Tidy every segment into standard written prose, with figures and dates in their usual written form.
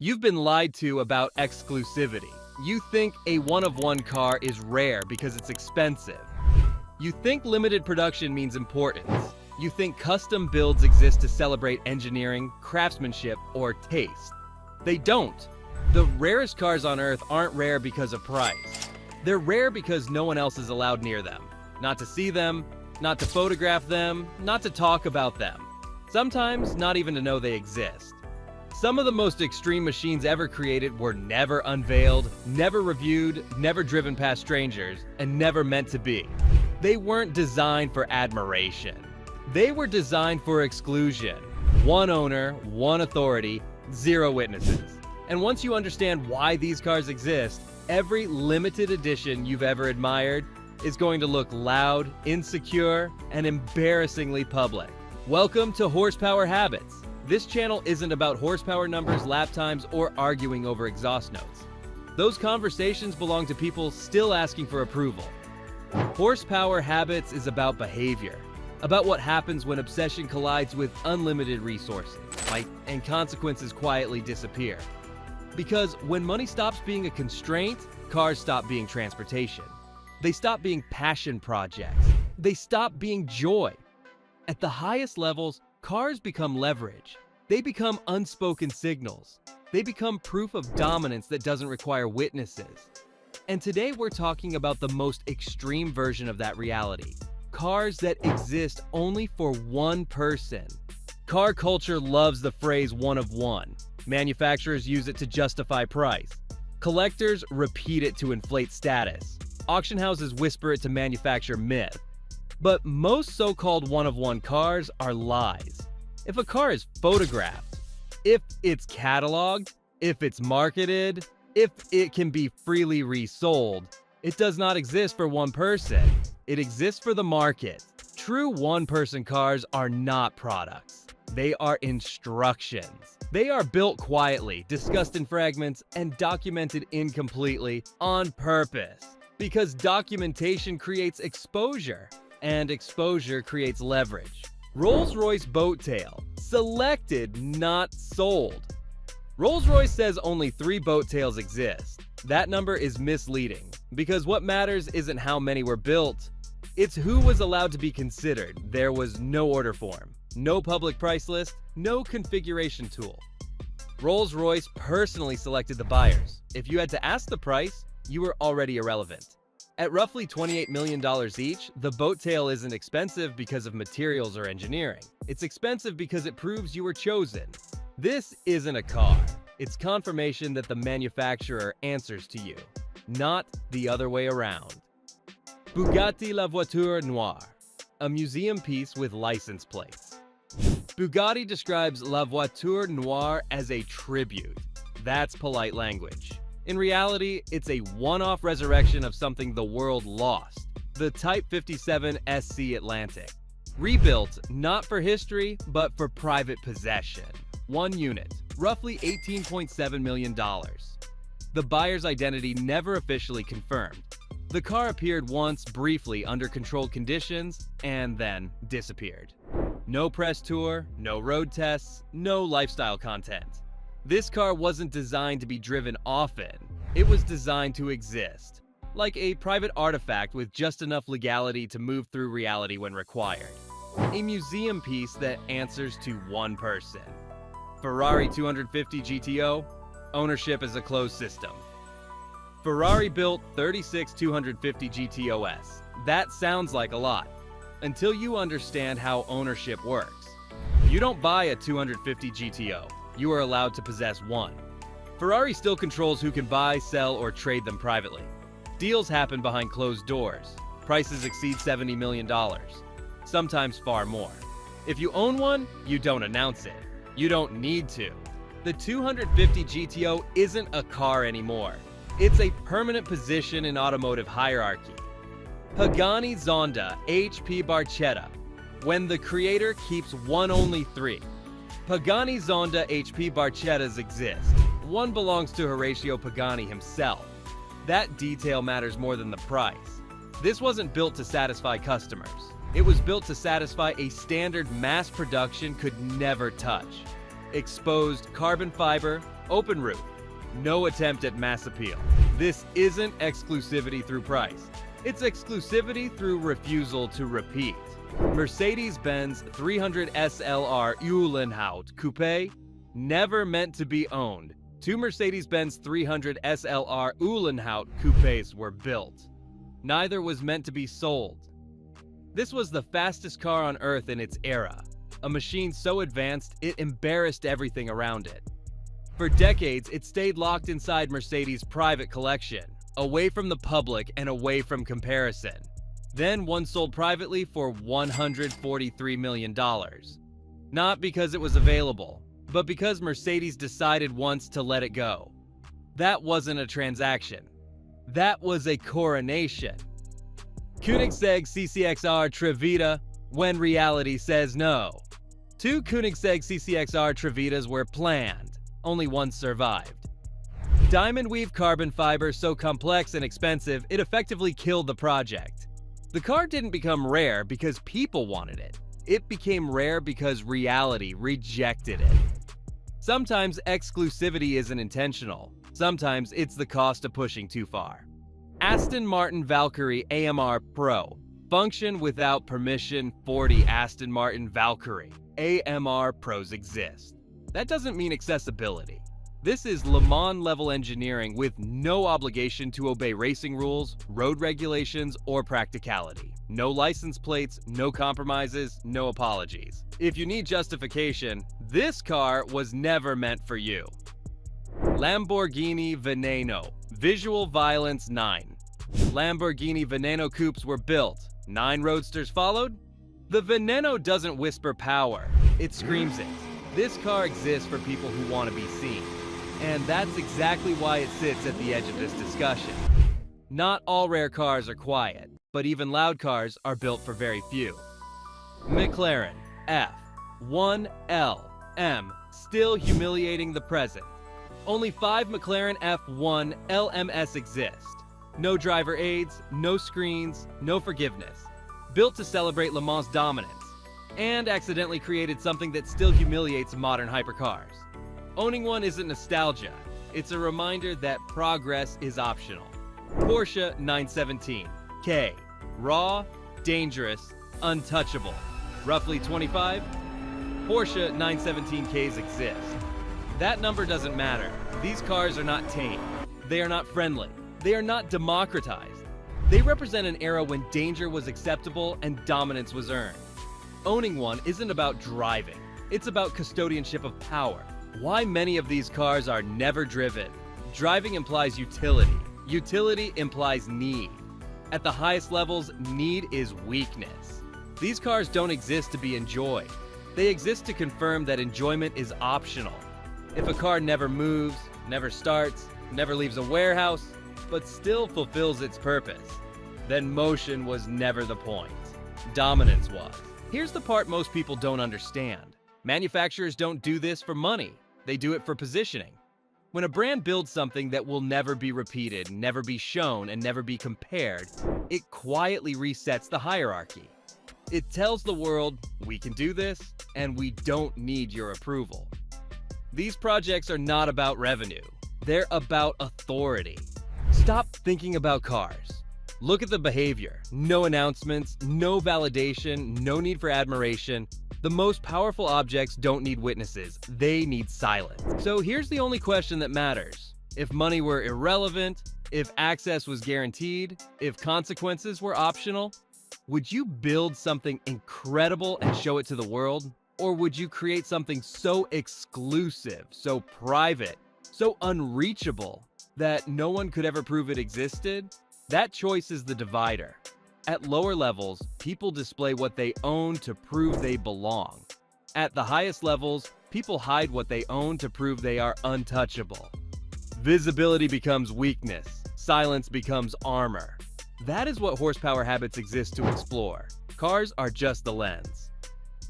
You've been lied to about exclusivity. You think a one-of-one car is rare because it's expensive. You think limited production means importance. You think custom builds exist to celebrate engineering, craftsmanship, or taste. They don't. The rarest cars on Earth aren't rare because of price. They're rare because no one else is allowed near them. Not to see them, not to photograph them, not to talk about them. Sometimes not even to know they exist. Some of the most extreme machines ever created were never unveiled, never reviewed, never driven past strangers, and never meant to be. They weren't designed for admiration. They were designed for exclusion. One owner, one authority, zero witnesses. And once you understand why these cars exist, every limited edition you've ever admired is going to look loud, insecure, and embarrassingly public. Welcome to Horsepower Habits. This channel isn't about horsepower numbers, lap times, or arguing over exhaust notes. Those conversations belong to people still asking for approval. Horsepower Habits is about behavior, about what happens when obsession collides with unlimited resources, and consequences quietly disappear. Because when money stops being a constraint, cars stop being transportation. They stop being passion projects. They stop being joy. At the highest levels, cars become leverage. They become unspoken signals. They become proof of dominance that doesn't require witnesses. And today we're talking about the most extreme version of that reality. Cars that exist only for one person. Car culture loves the phrase one of one. Manufacturers use it to justify price. Collectors repeat it to inflate status. Auction houses whisper it to manufacture myth. But most so-called one-of-one cars are lies. If a car is photographed, if it's cataloged, if it's marketed, if it can be freely resold, it does not exist for one person. It exists for the market. True one-person cars are not products. They are instructions. They are built quietly, discussed in fragments, and documented incompletely on purpose. Because documentation creates exposure. And exposure creates leverage. Rolls-Royce boat tail. Selected, not sold. Rolls-Royce says only 3 boat tails exist. That number is misleading, because what matters isn't how many were built, it's who was allowed to be considered. There was no order form, no public price list, no configuration tool. Rolls-Royce personally selected the buyers. If you had to ask the price, you were already irrelevant. At roughly $28 million each, the boat tail isn't expensive because of materials or engineering. It's expensive because it proves you were chosen. This isn't a car. It's confirmation that the manufacturer answers to you, not the other way around. Bugatti La Voiture Noire, a museum piece with license plates. Bugatti describes La Voiture Noire as a tribute. That's polite language. In reality, it's a one-off resurrection of something the world lost, the Type 57 SC Atlantic. Rebuilt not for history, but for private possession. One unit, roughly $18.7 million. The buyer's identity never officially confirmed. The car appeared once briefly under controlled conditions and then disappeared. No press tour, no road tests, no lifestyle content. This car wasn't designed to be driven often. It was designed to exist, like a private artifact with just enough legality to move through reality when required. A museum piece that answers to one person. Ferrari 250 GTO, ownership is a closed system. Ferrari built 36 250 GTOS. That sounds like a lot, until you understand how ownership works. You don't buy a 250 GTO. You are allowed to possess one. Ferrari still controls who can buy, sell, or trade them privately. Deals happen behind closed doors. Prices exceed $70 million, sometimes far more. If you own one, you don't announce it. You don't need to. The 250 GTO isn't a car anymore. It's a permanent position in automotive hierarchy. Pagani Zonda HP Barchetta. When the creator keeps one, only 3. Pagani Zonda HP Barchettas exist. One belongs to Horacio Pagani himself. That detail matters more than the price. This wasn't built to satisfy customers. It was built to satisfy a standard mass production could never touch. Exposed carbon fiber, Open roof. No attempt at mass appeal. This isn't exclusivity through price. It's exclusivity through refusal to repeat. Mercedes-Benz 300 SLR Uhlenhaut Coupe, never meant to be owned. 2 Mercedes-Benz 300 SLR Uhlenhaut Coupes were built. Neither was meant to be sold. This was the fastest car on Earth in its era, a machine so advanced it embarrassed everything around it. For decades, it stayed locked inside Mercedes' private collection, away from the public and away from comparison. Then one sold privately for $143 million. Not because it was available, but because Mercedes decided once to let it go. That wasn't a transaction. That was a coronation. Koenigsegg CCXR Trevita, when reality says no. 2 Koenigsegg CCXR Trevitas were planned. Only one survived. Diamond weave carbon fiber so complex and expensive, it effectively killed the project. The car didn't become rare because people wanted it. It became rare because reality rejected it. Sometimes exclusivity isn't intentional. Sometimes it's the cost of pushing too far. Aston Martin Valkyrie AMR Pro. Function without permission. 40 Aston Martin Valkyrie AMR Pros exist. That doesn't mean accessibility. This is Le Mans level engineering with no obligation to obey racing rules, road regulations, or practicality. No license plates, no compromises, no apologies. If you need justification, this car was never meant for you. Lamborghini Veneno. Visual Violence 9. Lamborghini Veneno coupes were built. 9 roadsters followed? The Veneno doesn't whisper power, it screams it. This car exists for people who want to be seen. And that's exactly why it sits at the edge of this discussion. Not all rare cars are quiet, but even loud cars are built for very few. McLaren F1LM, still humiliating the present. Only 5 McLaren F1 LMS exist. No driver aids, no screens, no forgiveness. Built to celebrate Le Mans' dominance, and accidentally created something that still humiliates modern hypercars. Owning one isn't nostalgia, it's a reminder that progress is optional. Porsche 917 K. Raw, dangerous, untouchable. Roughly 25? Porsche 917Ks exist. That number doesn't matter. These cars are not tame. They are not friendly. They are not democratized. They represent an era when danger was acceptable and dominance was earned. Owning one isn't about driving. It's about custodianship of power. Why many of these cars are never driven. Driving implies utility. Utility implies need. At the highest levels, need is weakness. These cars don't exist to be enjoyed. They exist to confirm that enjoyment is optional. If a car never moves, never starts, never leaves a warehouse, but still fulfills its purpose, then motion was never the point. Dominance was. Here's the part most people don't understand. Manufacturers don't do this for money. They do it for positioning. When a brand builds something that will never be repeated, never be shown, and never be compared, it quietly resets the hierarchy. It tells the world, we can do this, and we don't need your approval. These projects are not about revenue. They're about authority. Stop thinking about cars. Look at the behavior. No announcements, no validation, no need for admiration. The most powerful objects don't need witnesses. They need silence. So here's the only question that matters. If money were irrelevant, if access was guaranteed, if consequences were optional, would you build something incredible and show it to the world? Or would you create something so exclusive, so private, so unreachable that no one could ever prove it existed? That choice is the divider. At lower levels, people display what they own to prove they belong. At the highest levels, people hide what they own to prove they are untouchable. Visibility becomes weakness. Silence becomes armor. That is what horsepower habits exist to explore. Cars are just the lens.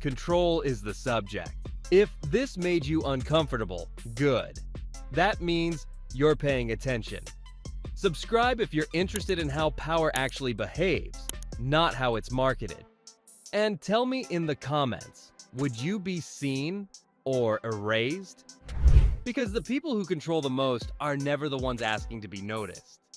Control is the subject. If this made you uncomfortable, good. That means you're paying attention. Subscribe if you're interested in how power actually behaves, not how it's marketed. And tell me in the comments, would you be seen or erased? Because the people who control the most are never the ones asking to be noticed.